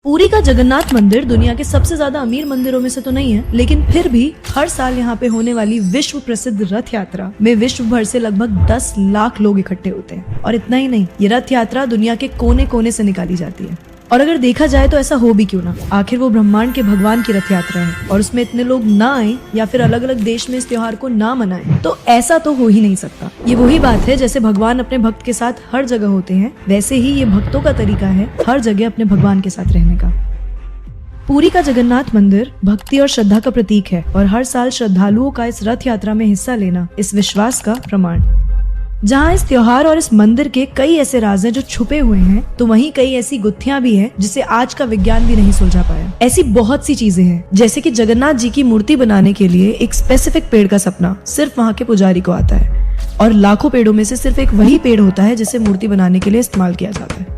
पुरी का जगन्नाथ मंदिर दुनिया के सबसे ज्यादा अमीर मंदिरों में से तो नहीं है, लेकिन फिर भी हर साल यहाँ पे होने वाली विश्व प्रसिद्ध रथ यात्रा में विश्व भर से लगभग 10 लाख लोग इकट्ठे होते हैं। और इतना ही नहीं, ये रथ यात्रा दुनिया के कोने कोने से निकाली जाती है। और अगर देखा जाए तो ऐसा हो भी क्यों ना, आखिर वो ब्रह्मांड के भगवान की रथ यात्रा है और उसमें इतने लोग ना आए या फिर अलग अलग देश में इस त्योहार को ना मनाएं, तो ऐसा तो हो ही नहीं सकता। ये वही बात है, जैसे भगवान अपने भक्त के साथ हर जगह होते हैं, वैसे ही ये भक्तों का तरीका है हर जगह अपने भगवान के साथ रहने का। पुरी का जगन्नाथ मंदिर भक्ति और श्रद्धा का प्रतीक है और हर साल श्रद्धालुओं का इस रथ यात्रा में हिस्सा लेना इस विश्वास का प्रमाण। जहाँ इस त्योहार और इस मंदिर के कई ऐसे राज हैं जो छुपे हुए हैं, तो वहीं कई ऐसी गुत्थियां भी हैं जिसे आज का विज्ञान भी नहीं सुलझा पाया। ऐसी बहुत सी चीजें हैं, जैसे कि जगन्नाथ जी की मूर्ति बनाने के लिए एक स्पेसिफिक पेड़ का सपना सिर्फ वहाँ के पुजारी को आता है और लाखों पेड़ों में से सिर्फ एक वही पेड़ होता है जिसे मूर्ति बनाने के लिए इस्तेमाल किया जाता है।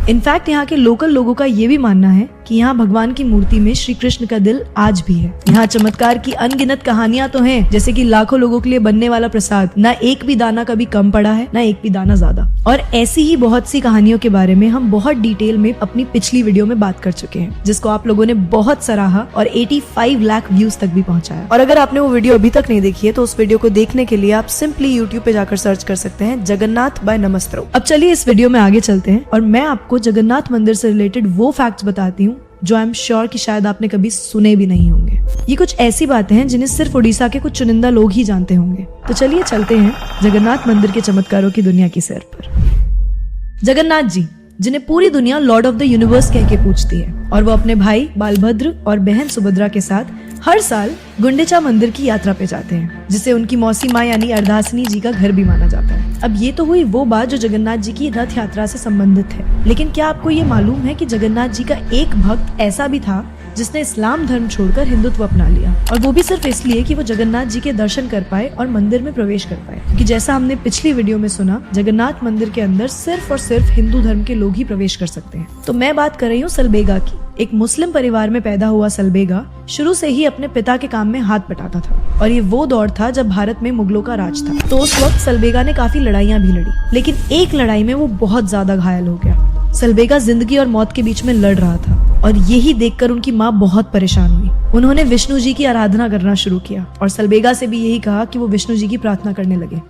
इनफैक्ट यहाँ के लोकल लोगों का ये भी मानना है कि यहाँ भगवान की मूर्ति में श्री कृष्ण का दिल आज भी है। यहाँ चमत्कार की अनगिनत कहानियां तो हैं, जैसे कि लाखों लोगों के लिए बनने वाला प्रसाद ना एक भी दाना कभी कम पड़ा है, ना एक भी दाना ज्यादा। और ऐसी ही बहुत सी कहानियों के बारे में हम बहुत डिटेल में अपनी पिछली वीडियो में बात कर चुके हैं, जिसको आप लोगों ने बहुत सराहा और 85 लाख व्यूज तक भी पहुंचाया। और अगर आपने वो वीडियो अभी तक नहीं देखी है तो उस वीडियो को देखने के लिए आप सिंपली यूट्यूब पे जाकर सर्च कर सकते हैं जगन्नाथ बाय नमस्त्रो। अब चलिए इस वीडियो में आगे चलते हैं और मैं आपको जगन्नाथ मंदिर से रिलेटेड वो फैक्ट्स बताती हूँ जो आई एम श्योर कि शायद आपने कभी सुने भी नहीं होंगे। ये कुछ ऐसी बातें हैं जिन्हें सिर्फ उड़ीसा के कुछ चुनिंदा लोग ही जानते होंगे। तो चलिए चलते हैं जगन्नाथ मंदिर के चमत्कारों की दुनिया की सैर पर। जगन्नाथ जी, जिन्हें पूरी दुनिया लॉर्ड ऑफ द यूनिवर्स कह के पूछती है, और वो अपने भाई बालभद्र और बहन सुभद्रा के साथ हर साल गुंडिचा मंदिर की यात्रा पे जाते हैं, जिसे उनकी मौसी माँ यानी अर्धासिनी जी का घर भी माना जाता है। अब ये तो हुई वो बात जो जगन्नाथ जी की रथ यात्रा से संबंधित है, लेकिन क्या आपको ये मालूम है कि जगन्नाथ जी का एक भक्त ऐसा भी था जिसने इस्लाम धर्म छोड़कर हिंदुत्व अपना लिया, और वो भी सिर्फ इसलिए कि वो जगन्नाथ जी के दर्शन कर पाए और मंदिर में प्रवेश कर पाए। क्योंकि जैसा हमने पिछली वीडियो में सुना, जगन्नाथ मंदिर के अंदर सिर्फ और सिर्फ हिंदू धर्म के लोग ही प्रवेश कर सकते हैं। तो मैं बात कर रही हूँ सलबेगा की। एक मुस्लिम परिवार में पैदा हुआ सलबेगा शुरू से ही अपने पिता के काम में हाथ बटाता था, और ये वो दौर था जब भारत में मुगलों का राज था। तो उस वक्त सलबेगा ने काफी लड़ाइयाँ भी लड़ी, लेकिन एक लड़ाई में वो बहुत ज्यादा घायल हो गया। सलबेगा जिंदगी और मौत के बीच में लड़ रहा था, और यही देखकर उनकी माँ बहुत परेशान हुई। उन्होंने विष्णु जी की आराधना करना शुरू किया और सलबेगा से भी यही कहा कि वो विष्णु जी की प्रार्थना करने लगे।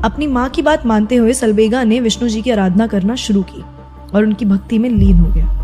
अपनी माँ की बात मानते हुए सलबेगा ने विष्णु जी की आराधना करना शुरू की और उनकी भक्ति में लीन हो गया।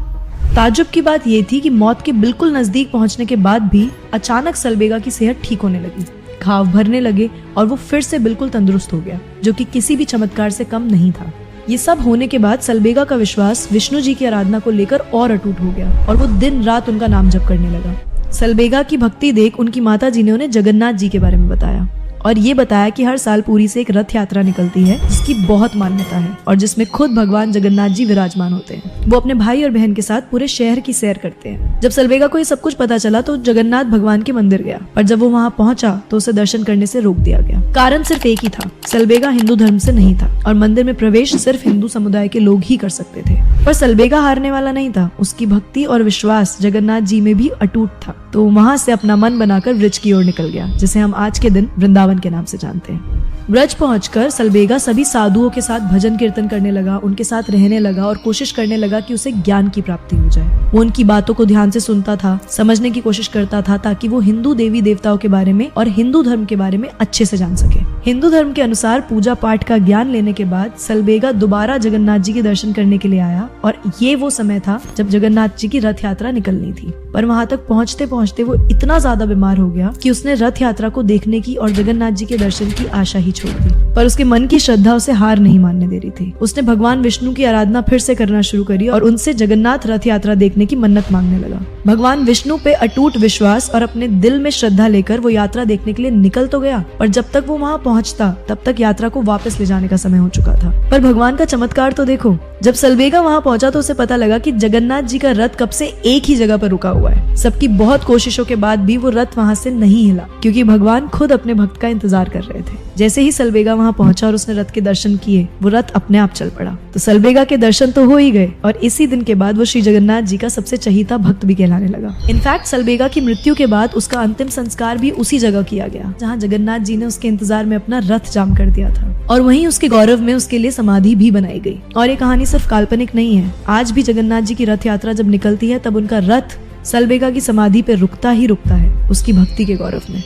ताज्जुब की बात ये थी कि मौत के बिल्कुल नजदीक पहुंचने के बाद भी अचानक सलबेगा की सेहत ठीक होने लगी, घाव भरने लगे और वो फिर से बिल्कुल तंदुरुस्त हो गया, जो कि किसी भी चमत्कार से कम नहीं था। ये सब होने के बाद सलबेगा का विश्वास विष्णु जी की आराधना को लेकर और अटूट हो गया और वो दिन रात उनका नाम जप करने लगा। सलबेगा की भक्ति देख उनकी माता जी ने उन्हें जगन्नाथ जी के बारे में बताया और ये बताया कि हर साल पुरी से एक रथ यात्रा निकलती है जिसकी बहुत मान्यता है और जिसमें खुद भगवान जगन्नाथ जी विराजमान होते हैं। वो अपने भाई और बहन के साथ पूरे शहर की सैर करते हैं। जब सलबेगा को ये सब कुछ पता चला तो जगन्नाथ भगवान के मंदिर गया, पर जब वो वहाँ पहुंचा तो उसे दर्शन करने से रोक दिया गया। कारण सिर्फ एक ही था, सलबेगा हिंदू धर्म से नहीं था और मंदिर में प्रवेश सिर्फ हिंदू समुदाय के लोग ही कर सकते थे। पर सलबेगा हारने वाला नहीं था, उसकी भक्ति और विश्वास जगन्नाथ जी में भी अटूट था। तो वहाँ से अपना मन बनाकर ब्रज की ओर निकल गया, जिसे हम आज के दिन वृंदावन के नाम से जानते हैं। ब्रज पहुंचकर सलबेगा सभी साधुओं के साथ भजन कीर्तन करने लगा, उनके साथ रहने लगा और कोशिश करने लगा कि उसे ज्ञान की प्राप्ति हो जाए। वो उनकी बातों को ध्यान से सुनता था, समझने की कोशिश करता था, ताकि वो हिंदू देवी देवताओं के बारे में और हिंदू धर्म के बारे में अच्छे से जान सके। हिंदू धर्म के अनुसार पूजा पाठ का ज्ञान लेने के बाद सलबेगा दोबारा जगन्नाथ जी के दर्शन करने के लिए आया, और ये वो समय था जब जगन्नाथ जी की रथ यात्रा निकलनी थी। पर वहाँ तक पहुँचते पहुँचते वो इतना ज्यादा बीमार हो गया कि उसने रथ यात्रा को देखने की और जगन्नाथ जी के दर्शन की आशा ही छोड़ दी। पर उसके मन की श्रद्धा उसे हार नहीं मानने दे रही थी। उसने भगवान विष्णु की आराधना फिर से करना शुरू करी और उनसे जगन्नाथ रथ यात्रा देखने की मन्नत मांगने लगा। भगवान विष्णु पे अटूट विश्वास और अपने दिल में श्रद्धा लेकर वो यात्रा देखने के लिए निकल तो गया, पर जब तक वो वहाँ पहुँचता तब तक यात्रा को वापस ले जाने का समय हो चुका था। पर भगवान का चमत्कार तो देखो, जब सलबेगा वहाँ पहुंचा तो उसे पता लगा कि जगन्नाथ जी का रथ कब से एक ही जगह पर रुका हुआ है। सबकी बहुत कोशिशों के बाद भी वो रथ वहाँ से नहीं हिला, क्योंकि भगवान खुद अपने भक्त का इंतजार कर रहे थे। जैसे ही सलबेगा वहाँ पहुंचा और उसने रथ के दर्शन किए, वो रथ अपने आप चल पड़ा। तो सलबेगा के दर्शन तो हो ही गए और इसी दिन के बाद वो श्री जगन्नाथ जी का सबसे चहीता भक्त भी कहलाने लगा। इनफैक्ट सलबेगा की मृत्यु के बाद उसका अंतिम संस्कार भी उसी जगह किया गया जहाँ जगन्नाथ जी ने उसके इंतजार में अपना रथ जाम कर दिया था और वहीं उसके गौरव में उसके लिए समाधि भी बनाई गई। और ये कहानी सिर्फ काल्पनिक नहीं है। आज भी जगन्नाथ जी की रथ यात्रा जब निकलती है तब उनका रथ सलबेगा की समाधि पे रुकता ही रुकता है उसकी भक्ति के गौरव में।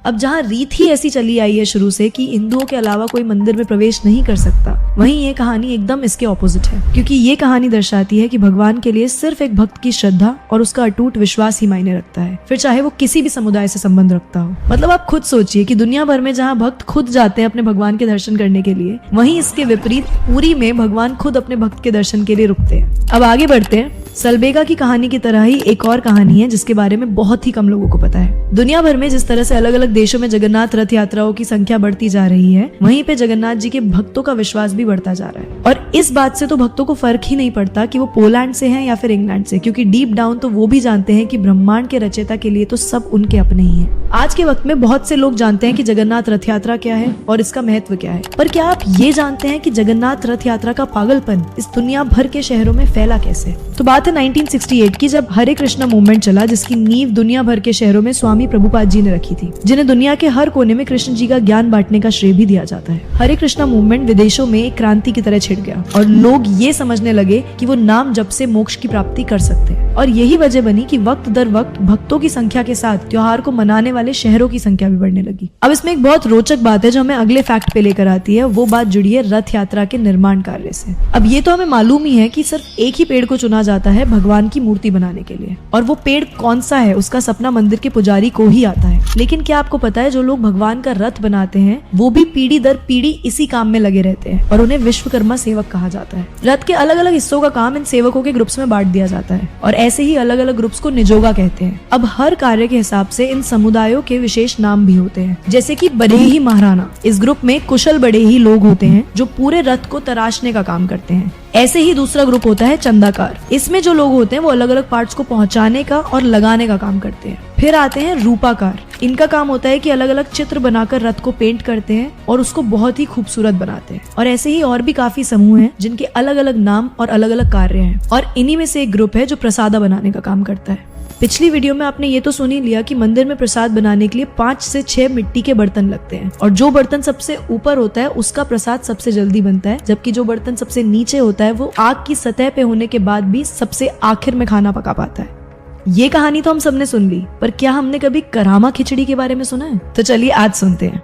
अब जहाँ रीत ही ऐसी चली आई है शुरू से कि हिंदुओं के अलावा कोई मंदिर में प्रवेश नहीं कर सकता, वहीं ये कहानी एकदम इसके ऑपोजिट है, क्योंकि ये कहानी दर्शाती है कि भगवान के लिए सिर्फ एक भक्त की श्रद्धा और उसका अटूट विश्वास ही मायने रखता है, फिर चाहे वो किसी भी समुदाय से संबंध रखता हो। मतलब आप खुद सोचिए कि दुनिया भर में जहाँ भक्त खुद जाते हैं अपने भगवान के दर्शन करने के लिए, वहीं इसके विपरीत पुरी में भगवान खुद अपने भक्त के दर्शन के लिए रुकते हैं। अब आगे बढ़ते हैं। सलबेगा की कहानी की तरह ही एक और कहानी है जिसके बारे में बहुत ही कम लोगों को पता है। दुनिया भर में जिस तरह से अलग अलग देशों में जगन्नाथ रथ यात्राओं की संख्या बढ़ती जा रही है, वहीं पे जगन्नाथ जी के भक्तों का विश्वास भी बढ़ता जा रहा है। और इस बात से तो भक्तों को फर्क ही नहीं पड़ता कि वो पोलैंड से हैं या फिर इंग्लैंड से, क्योंकि डीप डाउन तो वो भी जानते हैं कि ब्रह्मांड के रचयिता के लिए तो सब उनके अपने ही हैं। आज के वक्त में बहुत से लोग जानते हैं कि जगन्नाथ रथ यात्रा क्या है और इसका महत्व क्या है, पर क्या आप ये जानते हैं कि जगन्नाथ रथ यात्रा का पागलपन इस दुनिया भर के शहरों में फैला कैसे? तो बात है 1968 की, जब हरे कृष्णा मूवमेंट चला, जिसकी नींव दुनिया भर के शहरों में स्वामी प्रभुपाद जी ने रखी थी, जिन्हें दुनिया के हर कोने में कृष्ण जी का ज्ञान बांटने का श्रेय भी दिया जाता है। हरे कृष्णा मूवमेंट विदेशों में एक क्रांति की तरह छिड़ गया और लोग ये समझने लगे कि वो नाम जप से मोक्ष की प्राप्ति कर सकते हैं। और यही वजह बनी कि वक्त दर वक्त भक्तों की संख्या के साथ त्योहार को मनाने वाले शहरों की संख्या भी बढ़ने लगी। अब इसमें एक बहुत रोचक बात है जो हमें अगले फैक्ट पे लेकर आती है। वो बात जुड़ी है रथ यात्रा के निर्माण कार्य से। अब ये तो हमें मालूम ही है कि सिर्फ एक ही पेड़ को चुना जाता है भगवान की मूर्ति बनाने के लिए, और वो पेड़ कौन सा है उसका सपना मंदिर के पुजारी को ही आता है। लेकिन क्या आपको पता है जो लोग भगवान का रथ बनाते हैं वो भी पीढ़ी दर पीढ़ी इसी काम में लगे रहते हैं और उन्हें विश्वकर्मा सेवक कहा जाता है। रथ के अलग अलग हिस्सों का काम इन सेवकों के ग्रुप्स में बांट दिया जाता है और ऐसे ही अलग अलग ग्रुप्स को निजोगा कहते हैं। अब हर कार्य के हिसाब से इन समुदायों के विशेष नाम भी होते हैं, जैसे कि बड़ेही महाराणा। इस ग्रुप में कुशल बड़ेही लोग होते हैं जो पूरे रथ को तराशने का काम करते हैं। ऐसे ही दूसरा ग्रुप होता है चंदाकार। इसमें जो लोग होते हैं वो अलग अलग पार्ट्स को पहुंचाने का और लगाने का काम करते हैं। फिर आते हैं रूपाकार। इनका काम होता है कि अलग अलग चित्र बनाकर रथ को पेंट करते हैं और उसको बहुत ही खूबसूरत बनाते हैं। और ऐसे ही और भी काफी समूह हैं जिनके अलग अलग नाम और अलग अलग कार्य हैं। और इन्हीं में से एक ग्रुप है जो प्रसादा बनाने का काम करता है। पिछली वीडियो में आपने ये तो सुन ही लिया कि मंदिर में प्रसाद बनाने के लिए 5 से 6 मिट्टी के बर्तन लगते हैं और जो बर्तन सबसे ऊपर होता है उसका प्रसाद सबसे जल्दी बनता है, जबकि जो बर्तन सबसे नीचे होता है वो आग की सतह पे होने के बाद भी सबसे आखिर में खाना पका पाता है। ये कहानी तो हम सबने सुन ली, पर क्या हमने कभी करामा खिचड़ी के बारे में सुना है? तो चलिए आज सुनते हैं।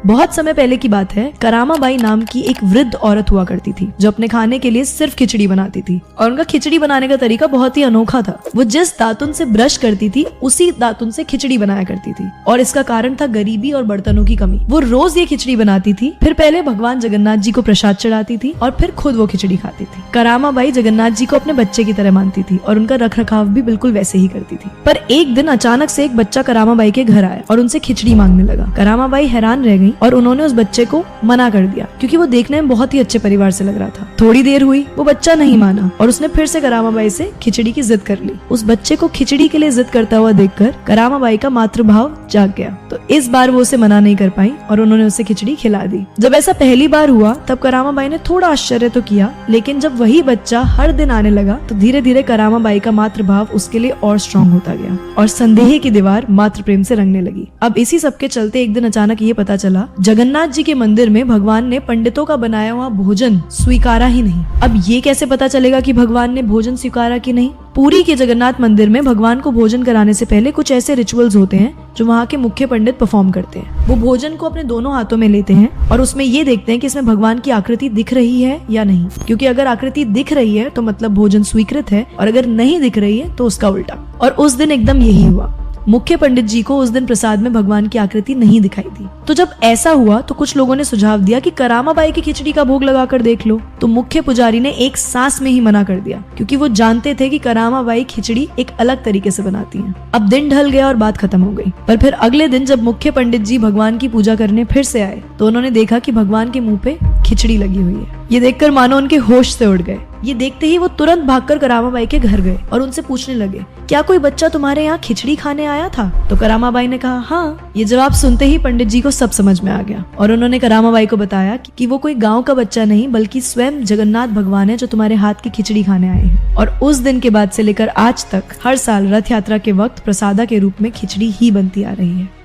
बहुत समय पहले की बात है। करामा बाई नाम की एक वृद्ध औरत हुआ करती थी जो अपने खाने के लिए सिर्फ खिचड़ी बनाती थी और उनका खिचड़ी बनाने का तरीका बहुत ही अनोखा था। वो जिस दातुन से ब्रश करती थी उसी दातुन से खिचड़ी बनाया करती थी और इसका कारण था गरीबी और बर्तनों की कमी। वो रोज ये खिचड़ी बनाती थी, फिर पहले भगवान जगन्नाथ जी को प्रसाद चढ़ाती थी और फिर खुद वो खिचड़ी खाती थी। करामा बाई जगन्नाथ जी को अपने बच्चे की तरह मानती थी और उनका रखरखाव भी बिल्कुल वैसे ही करती थी। पर एक दिन अचानक से एक बच्चा करामा बाई के घर आया और उनसे खिचड़ी मांगने लगा। करामा बाई हैरान रह गई और उन्होंने उस बच्चे को मना कर दिया क्योंकि वो देखने में बहुत ही अच्छे परिवार से लग रहा था। थोड़ी देर हुई, वो बच्चा नहीं माना और उसने फिर से करामा बाई से खिचड़ी की जिद कर ली। उस बच्चे को खिचड़ी के लिए जिद करता हुआ देखकर करामा बाई का मातृभाव जाग गया, तो इस बार वो उसे मना नहीं कर पाई और उन्होंने उसे खिचड़ी खिला दी। जब ऐसा पहली बार हुआ तब करामा बाई ने थोड़ा आश्चर्य तो किया, लेकिन जब वही बच्चा हर दिन आने लगा तो धीरे धीरे करामा बाई का मातृभाव उसके लिए और स्ट्रॉन्ग होता गया और संदेह की दीवार मातृ प्रेम से रंगने लगी। अब इसी सबके चलते एक दिन अचानक ये पता चला जगन्नाथ जी के मंदिर में भगवान ने पंडितों का बनाया हुआ भोजन स्वीकारा ही नहीं। अब ये कैसे पता चलेगा कि भगवान ने भोजन स्वीकारा कि नहीं? पुरी के जगन्नाथ मंदिर में भगवान को भोजन कराने से पहले कुछ ऐसे रिचुअल्स होते हैं जो वहाँ के मुख्य पंडित परफॉर्म करते हैं। वो भोजन को अपने दोनों हाथों में लेते हैं और उसमें ये देखते हैं कि इसमें भगवान की आकृति दिख रही है या नहीं, क्योंकि अगर आकृति दिख रही है तो मतलब भोजन स्वीकृत है और अगर नहीं दिख रही है तो उसका उल्टा। और उस दिन एकदम यही हुआ। मुख्य पंडित जी को उस दिन प्रसाद में भगवान की आकृति नहीं दिखाई दी। तो जब ऐसा हुआ तो कुछ लोगों ने सुझाव दिया कि करामा बाई की खिचड़ी का भोग लगाकर देख लो। तो मुख्य पुजारी ने एक सांस में ही मना कर दिया, क्योंकि वो जानते थे कि करामा बाई खिचड़ी एक अलग तरीके से बनाती हैं। अब दिन ढल गया और बात खत्म हो गई। पर फिर अगले दिन जब मुख्य पंडित जी भगवान की पूजा करने फिर से आए तो उन्होंने देखा कि भगवान के मुंह पे खिचड़ी लगी हुई है। ये देखकर मानो उनके होश से उड़ गए। ये देखते ही वो तुरंत भागकर करामाबाई के घर गए और उनसे पूछने लगे, क्या कोई बच्चा तुम्हारे यहाँ खिचड़ी खाने आया था? तो करामाबाई ने कहा, हाँ। ये जवाब सुनते ही पंडित जी को सब समझ में आ गया और उन्होंने करामाबाई को बताया कि वो कोई गांव का बच्चा नहीं बल्कि स्वयं जगन्नाथ भगवान है जो तुम्हारे हाथ की खिचड़ी खाने आए हैं। और उस दिन के बाद से लेकर आज तक हर साल रथ यात्रा के वक्त प्रसादा के रूप में खिचड़ी ही बनती आ रही है।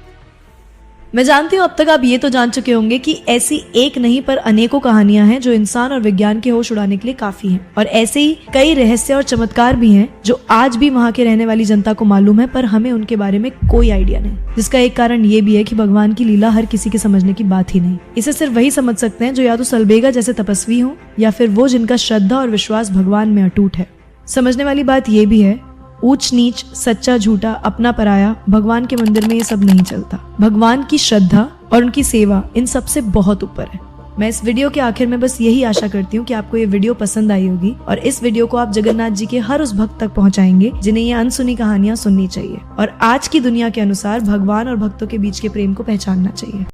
मैं जानती हूँ अब तक आप ये तो जान चुके होंगे कि ऐसी एक नहीं पर अनेकों कहानियां हैं जो इंसान और विज्ञान के होश उड़ाने के लिए काफी हैं। और ऐसे ही कई रहस्य और चमत्कार भी हैं जो आज भी वहाँ के रहने वाली जनता को मालूम है, पर हमें उनके बारे में कोई आइडिया नहीं। जिसका एक कारण ये भी है कि भगवान की लीला हर किसी के समझने की बात ही नहीं। इसे सिर्फ वही समझ सकते हैं जो या तो सलबेगा जैसे तपस्वी हो या फिर वो जिनका श्रद्धा और विश्वास भगवान में अटूट है। समझने वाली बात ये भी है, ऊंच नीच, सच्चा झूठा, अपना पराया, भगवान के मंदिर में ये सब नहीं चलता। भगवान की श्रद्धा और उनकी सेवा इन सब से बहुत ऊपर है। मैं इस वीडियो के आखिर में बस यही आशा करती हूँ कि आपको ये वीडियो पसंद आई होगी और इस वीडियो को आप जगन्नाथ जी के हर उस भक्त तक पहुँचाएंगे जिन्हें ये अनसुनी कहानियां सुननी चाहिए और आज की दुनिया के अनुसार भगवान और भक्तों के बीच के प्रेम को पहचानना चाहिए।